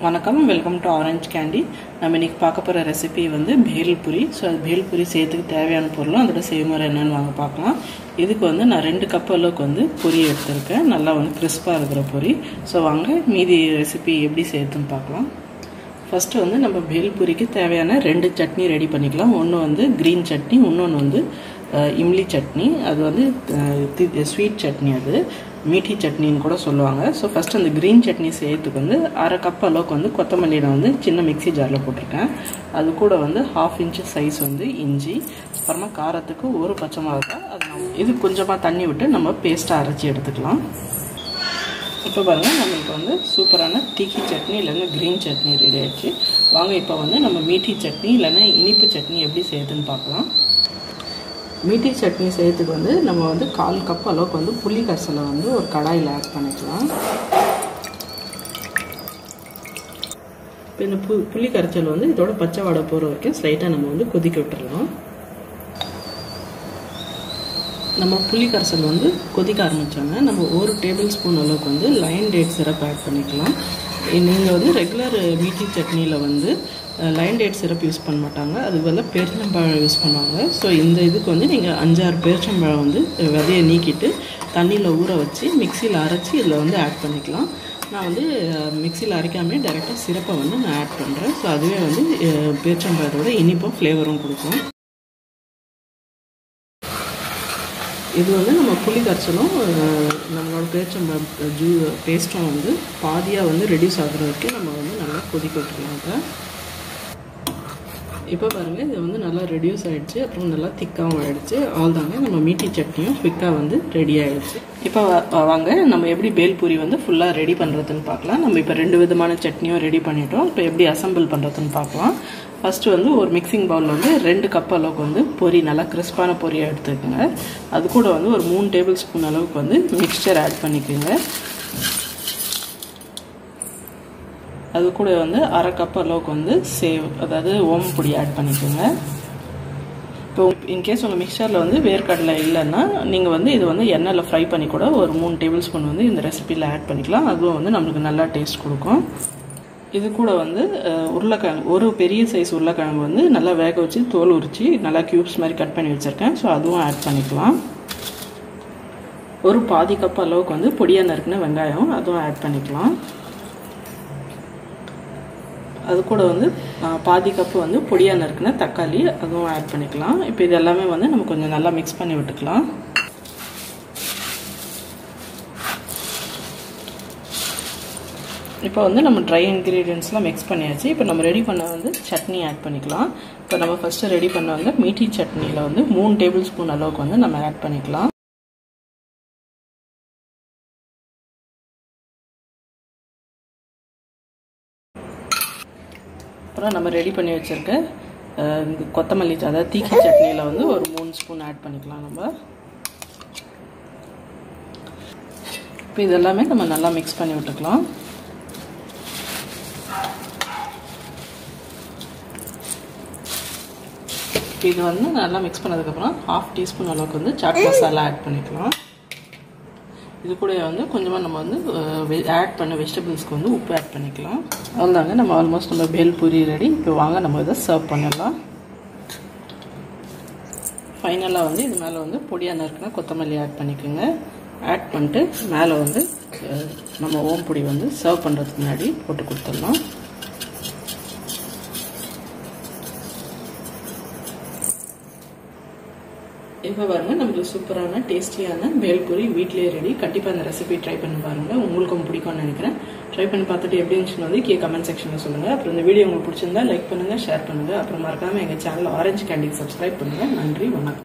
வணக்கம், welcome to orange candy. நம்ம இன்னைக்கு பார்க்க போகிற ரெசிபி வந்து பேல் பூரி. ஸோ அது பேல் பூரி செய்யறதுக்கு தேவையான பொருளும் அதோட செய்முறை என்னன்னு வாங்க பார்க்கலாம். இதுக்கு வந்து நான் 2 கப் அளவுக்கு வந்து பொரி எடுத்திருக்கேன். நல்லா வந்து கிறிஸ்பாக இருக்கிற பொரி. ஸோ வாங்க மீதி ரெசிபி எப்படி செய்யறதுன்னு பார்க்கலாம். ஃபஸ்ட்டு வந்து நம்ம பேல் பூரிக்கு தேவையான 2 சட்னி ரெடி பண்ணிக்கலாம். ஒன்று வந்து க்ரீன் சட்னி, இன்னொன்று வந்து இம்லி சட்னி. அது வந்து ஸ்வீட் சட்னி, அது மீட்டி சட்னின்னு கூட சொல்லுவாங்க. ஸோ ஃபஸ்ட்டு அந்த க்ரீன் சட்னி செய்யறதுக்கு வந்து 1/2 கப் அளவுக்கு வந்து கொத்தமல்லி நான் வந்து சின்ன மிக்சி ஜாரில் போட்டிருக்கேன். அது கூட வந்து 1/2 இன்ச் சைஸ் வந்து இஞ்சி, அப்புறமா காரத்துக்கு 1 பச்சை மிளகாய். அது இது கொஞ்சமாக தண்ணி விட்டு நம்ம பேஸ்ட்டாக அரைச்சி எடுத்துக்கலாம். இப்போ பாருங்கள், நம்மளுக்கு வந்து சூப்பரான தீக்கி சட்னி இல்லைன்னா க்ரீன் சட்னி ரெடி ஆகிடுச்சு. வாங்க இப்போ வந்து நம்ம மீட்டி சட்னி இல்லைன்னா இனிப்பு சட்னி எப்படி செய்யுதுன்னு பார்க்கலாம். மீட்டி சட்னி செய்யறதுக்கு வந்து நம்ம வந்து 1/4 கப் அளவுக்கு வந்து புளி கரைசலை வந்து ஒரு கடாயில் ஆட் பண்ணிக்கலாம். இப்போ இந்த புளி கரைசல் வந்து இதோட பச்சை வாடை போகிற வரைக்கும் ஸ்லைட்டாக நம்ம வந்து கொதிக்க விட்டுடலாம். நம்ம புளி கரைசல் வந்து கொதிக்க ஆரம்பித்தோன்னா நம்ம 1 டேபிள் ஸ்பூன் அளவுக்கு வந்து லைன் டேட் சிரப் ஆட் பண்ணிக்கலாம். நீங்கள் வந்து ரெகுலர் மீட்டி சட்னியில் வந்து லைன் டேட் சிரப் யூஸ் பண்ண மாட்டாங்க, அதுக்கு பதிலாக பேரிச்சம்பழம் யூஸ் பண்ணுவாங்க. ஸோ இந்த இதுக்கு வந்து நீங்கள் 5-6 பேரிச்சம்பழம் வந்து விதையை நீக்கிட்டு தண்ணியில் ஊற வச்சு மிக்சியில் அரைச்சி இதில் வந்து ஆட் பண்ணிக்கலாம். நான் வந்து மிக்சியில் அரைக்காமே டைரெக்டாக சிரப்பை வந்து நான் ஆட் பண்ணுறேன். ஸோ அதுவே வந்து பேரிச்சம்பழத்தோட இனிப்பும் ஃப்ளேவரும் கொடுக்கும். இது வந்து நம்ம புளி கரைச்சலும் நம்மளோட பேரிச்சம்பழம் பேஸ்ட்டும் வந்து பாதியாக வந்து ரெடியூஸ் ஆகிற வரைக்கும் நம்ம வந்து நல்லா கொதிக்க விட்டுருலாம். இப்போ பாருங்கள், இது வந்து நல்லா ரெடியூஸ் ஆகிடுச்சு, அப்புறம் நல்லா திக்காகவும் ஆகிடுச்சு. அவ்வளோதாங்க, நம்ம மீட்டி சட்னியும் குவிக்காக வந்து ரெடி ஆகிடுச்சு. இப்போ வாங்க நம்ம எப்படி பேல் பூரி வந்து ஃபுல்லாக ரெடி பண்ணுறதுன்னு பார்க்கலாம். நம்ம இப்போ 2 விதமான சட்னியும் ரெடி பண்ணிட்டோம். இப்போ எப்படி அசம்பிள் பண்ணுறதுன்னு பார்க்கலாம். ஃபஸ்ட்டு வந்து ஒரு மிக்சிங் பவுலில் வந்து 2 கப் அளவுக்கு வந்து பொரி, நல்லா கிறிஸ்பான பொரியாக எடுத்துக்கோங்க. அது கூட வந்து ஒரு 3 டேபிள் ஸ்பூன் அளவுக்கு வந்து மிக்சர் ஆட் பண்ணிக்கோங்க. அது கூட வந்து 1/2 கப் அளவுக்கு வந்து அதாவது ஓமப்பொடி ஆட் பண்ணிக்கோங்க. இப்போ இன்கேஸ் உங்கள் மிக்சரில் வந்து வேர்க்கடலை இல்லைன்னா நீங்கள் வந்து இது வந்து எண்ணெயில் ஃப்ரை பண்ணி கூட ஒரு 3 டேபிள் ஸ்பூன் வந்து இந்த ரெசிபியில் ஆட் பண்ணிக்கலாம். அதுவும் வந்து நம்மளுக்கு நல்லா டேஸ்ட் கொடுக்கும். இது கூட வந்து உருளைக்கிழங்கு, ஒரு பெரிய சைஸ் உருளைக்கிழங்கு வந்து நல்லா வேக வச்சு தோல் உரித்து நல்லா க்யூப்ஸ் மாதிரி கட் பண்ணி வச்சுருக்கேன். ஸோ அதுவும் ஆட் பண்ணிக்கலாம். ஒரு பாதி கப் அளவுக்கு வந்து பொடியாக நறுக்கின வெங்காயம், அதுவும் ஆட் பண்ணிக்கலாம். அது கூட வந்து பாதி கப்பு வந்து பொடியாக நறுக்கின தக்காளி, அதுவும் ஆட் பண்ணிக்கலாம். இப்போ இது எல்லாமே வந்து நம்ம கொஞ்சம் நல்லா மிக்ஸ் பண்ணி விட்டுக்கலாம். இப்போ வந்து நம்ம ட்ரை இன்க்ரீடியன்ட்ஸ்லாம் மிக்ஸ் பண்ணியாச்சு. இப்போ நம்ம ரெடி பண்ண வந்து சட்னி ஆட் பண்ணிக்கலாம். இப்போ நம்ம ஃபஸ்ட்டு ரெடி பண்ண வந்து மீட்டி சட்னியில் வந்து 3 டேபிள் ஸ்பூன் அளவுக்கு வந்து நம்ம ஆட் பண்ணிக்கலாம். அப்புறம் நம்ம ரெடி பண்ணி வச்சுருக்க கொத்தமல்லி, அதாவது தீக்கி சட்னியில் வந்து ஒரு 3 ஸ்பூன் ஆட் பண்ணிக்கலாம் நம்ம. இப்போ இதெல்லாமே நம்ம நல்லா மிக்ஸ் பண்ணி விட்டுக்கலாம். இப்போ இது வந்து நல்லா மிக்ஸ் பண்ணதுக்கப்புறம் 1/2 டீஸ்பூன் அளவுக்கு வந்து சாட் மசாலா ஆட் பண்ணிக்கலாம். இது கூட வந்து கொஞ்சமாக நம்ம வந்து ஆட் பண்ண வெஜிடபிள்ஸ்க்கு வந்து உப்பு ஆட் பண்ணிக்கலாம். அவ்வளோதாங்க, நம்ம ஆல்மோஸ்ட் நம்ம பேல் பூரி ரெடி. இப்போ வாங்க நம்ம இதை சர்வ் பண்ணிடலாம். ஃபைனலாக வந்து இது மேலே வந்து பொடியாக நறுக்கினா கொத்தமல்லி ஆட் பண்ணிக்கோங்க. ஆட் பண்ணிட்டு மேலே வந்து நம்ம ஓம்பொடி வந்து சர்வ் பண்ணுறதுக்கு முன்னாடி போட்டு கொடுத்துடலாம். இப்போ பாருங்கள், நம்மளுக்கு சூப்பரான டேஸ்டியான பேல் பூரி வீட்டிலேயே ரெடி. கண்டிப்பாக இந்த ரெசிபி ட்ரை பண்ணி பாருங்கள், உங்களுக்கும் பிடிக்கும்னு நினைக்கிறேன். ட்ரை பண்ணி பார்த்துட்டு எப்படி இருந்துச்சுன்னு வந்து கமெண்ட் செக்ஷனில் சொல்லுங்கள். அப்புறம் இந்த வீடியோ உங்களுக்கு பிடிச்சிருந்தா லைக் பண்ணுங்கள், ஷேர் பண்ணுங்கள். அப்புறம் மறக்காமல் எங்கள் சேனல் ஆரஞ்ச் கேண்டிக்கு சப்ஸ்கிரைப் பண்ணுங்கள். நன்றி, வணக்கம்.